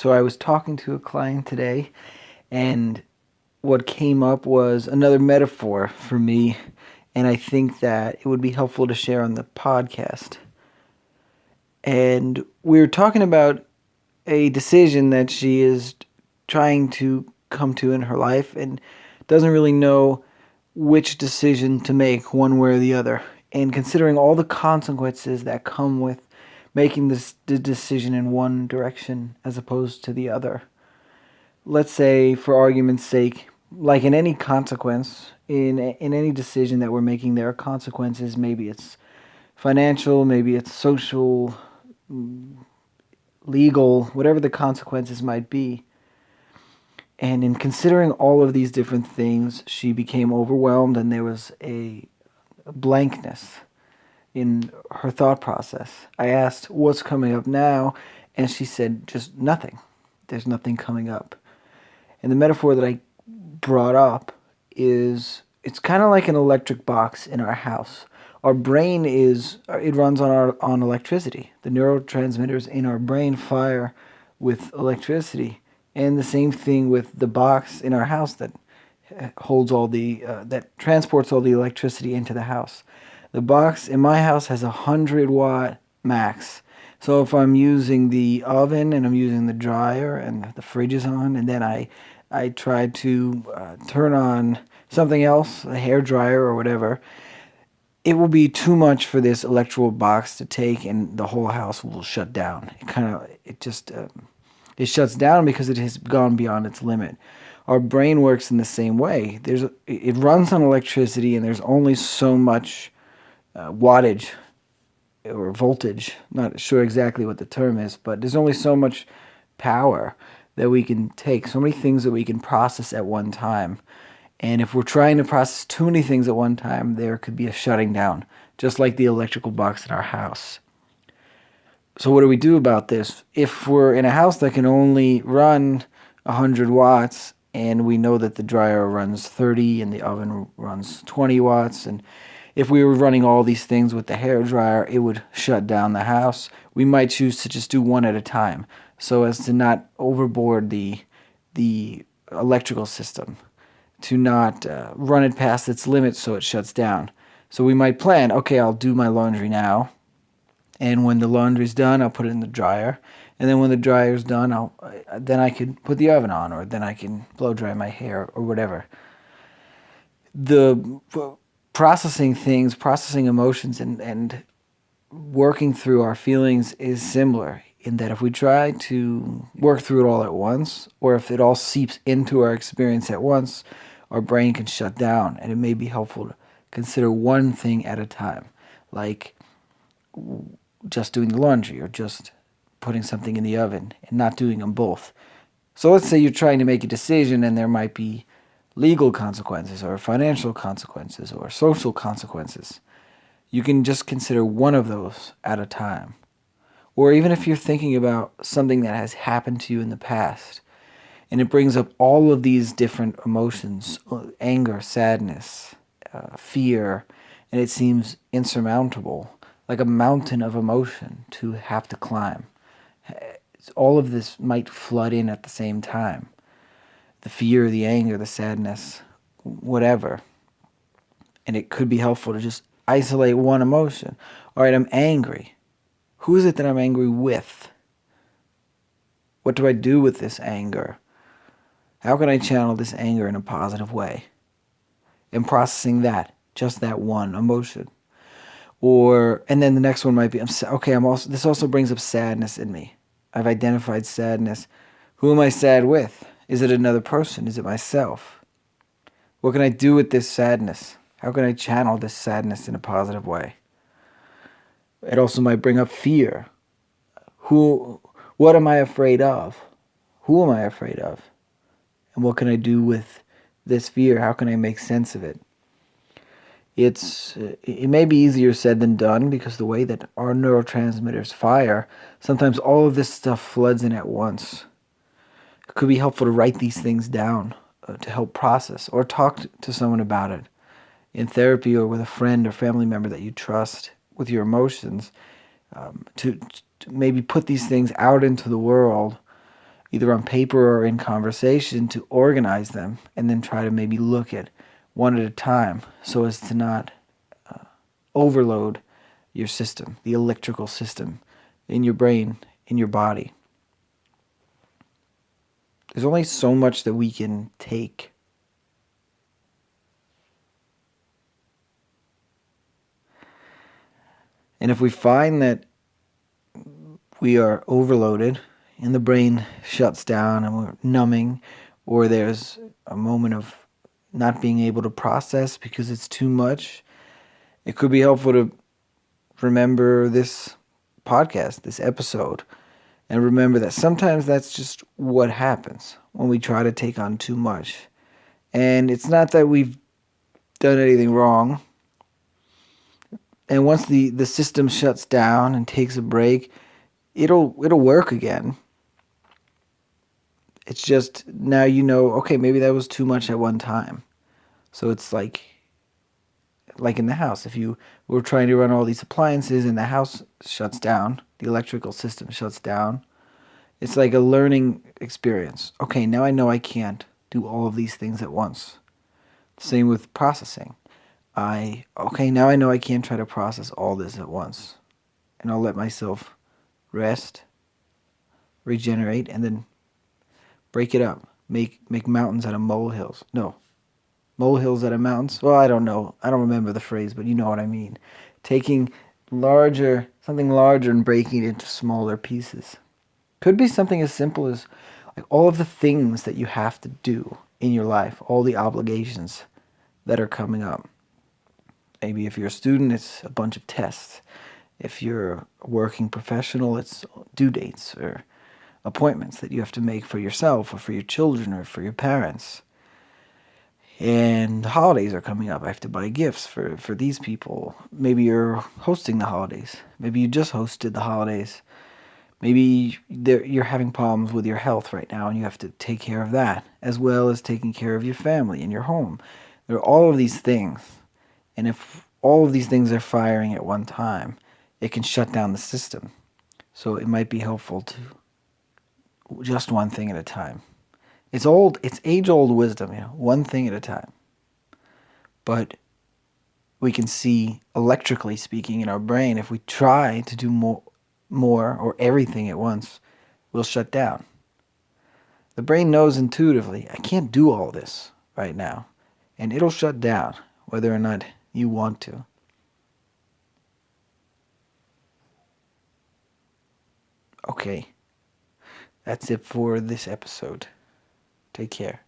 So I was talking to a client today, and what came up was another metaphor for me, and I think that it would be helpful to share on the podcast. And we were talking about a decision that she is trying to come to in her life and doesn't really know which decision to make, one way or the other. And considering all the consequences that come with making the decision in one direction as opposed to the other. Let's say, for argument's sake, like in any consequence, in any decision that we're making, there are consequences. Maybe it's financial, maybe it's social, legal, whatever the consequences might be. And in considering all of these different things, she became overwhelmed, and there was a blankness in her thought process. I asked, "What's coming up now?" And she said, "Just nothing. There's nothing coming up." And the metaphor that I brought up is it's kind of like an electric box in our house. Our brain it runs on electricity. The neurotransmitters in our brain fire with electricity, and the same thing with the box in our house that holds all that transports all the electricity into the house. The box in my house has 100-watt max. So if I'm using the oven and I'm using the dryer and the fridge is on, and then I try to turn on something else, a hair dryer or whatever, it will be too much for this electrical box to take, and the whole house will shut down. It shuts down because it has gone beyond its limit. Our brain works in the same way. It runs on electricity, and there's only so much wattage or voltage. Not sure exactly what the term is, but there's only so much power that we can take, so many things that we can process at one time. And if we're trying to process too many things at one time, there could be a shutting down, just like the electrical box in our house. So what do we do about this? If we're in a house that can only run 100 watts, and we know that the dryer runs 30 and the oven runs 20 watts, and if we were running all these things with the hair dryer, it would shut down the house. We might choose to just do one at a time, so as to not overboard the electrical system, to not run it past its limits so it shuts down. So we might plan, okay, I'll do my laundry now, and when the laundry's done, I'll put it in the dryer, and then when the dryer's done, then I could put the oven on, or then I can blow dry my hair or whatever. The processing things, processing emotions, and working through our feelings is similar, in that if we try to work through it all at once, or if it all seeps into our experience at once, our brain can shut down, and it may be helpful to consider one thing at a time, like just doing the laundry or just putting something in the oven, and not doing them both. So let's say you're trying to make a decision, and there might be legal consequences or financial consequences or social consequences. You can just consider one of those at a time. Or even if you're thinking about something that has happened to you in the past, and it brings up all of these different emotions, anger, sadness, fear, and it seems insurmountable, like a mountain of emotion to have to climb. All of this might flood in at the same time. The fear, the anger, the sadness, whatever. And it could be helpful to just isolate one emotion. All right, I'm angry. Who is it that I'm angry with? What do I do with this anger? How can I channel this anger in a positive way? And processing that, just that one emotion. And then the next one might be, this also brings up sadness in me. I've identified sadness. Who am I sad with? Is it another person? Is it myself? What can I do with this sadness? How can I channel this sadness in a positive way? It also might bring up fear. What am I afraid of? Who am I afraid of? And what can I do with this fear? How can I make sense of it? It may be easier said than done, because the way that our neurotransmitters fire, sometimes all of this stuff floods in at once. It could be helpful to write these things down to help process, or talk to someone about it in therapy, or with a friend or family member that you trust with your emotions, to maybe put these things out into the world either on paper or in conversation, to organize them and then try to maybe look at one at a time so as to not overload your system, the electrical system in your brain, in your body. There's only so much that we can take. And if we find that we are overloaded and the brain shuts down and we're numbing, or there's a moment of not being able to process because it's too much, it could be helpful to remember this podcast, this episode, and remember that sometimes that's just what happens when we try to take on too much. And it's not that we've done anything wrong. And once the system shuts down and takes a break, it'll work again. It's just now you know, okay, maybe that was too much at one time. So it's like in the house, if you were trying to run all these appliances and the house shuts down, the electrical system shuts down, it's like a learning experience. Okay, now I know I can't do all of these things at once. Same with processing. Okay, now I know I can't try to process all this at once. And I'll let myself rest, regenerate, and then break it up. Make mountains out of molehills. No, molehills out of mountains. Well, I don't know. I don't remember the phrase, but you know what I mean. Taking something larger and breaking it into smaller pieces. Could be something as simple as like all of the things that you have to do in your life, all the obligations that are coming up. Maybe if you're a student, it's a bunch of tests. If you're a working professional, it's due dates or appointments that you have to make for yourself or for your children or for your parents. And the holidays are coming up. I have to buy gifts for these people. Maybe you're hosting the holidays. Maybe you just hosted the holidays. Maybe you're having problems with your health right now and you have to take care of that, as well as taking care of your family and your home. There are all of these things. And if all of these things are firing at one time, it can shut down the system. So it might be helpful to just one thing at a time. It's age-old wisdom, one thing at a time. But we can see, electrically speaking, in our brain, if we try to do more or everything at once, we'll shut down. The brain knows intuitively, I can't do all this right now. And it'll shut down, whether or not you want to. Okay. That's it for this episode. Take care.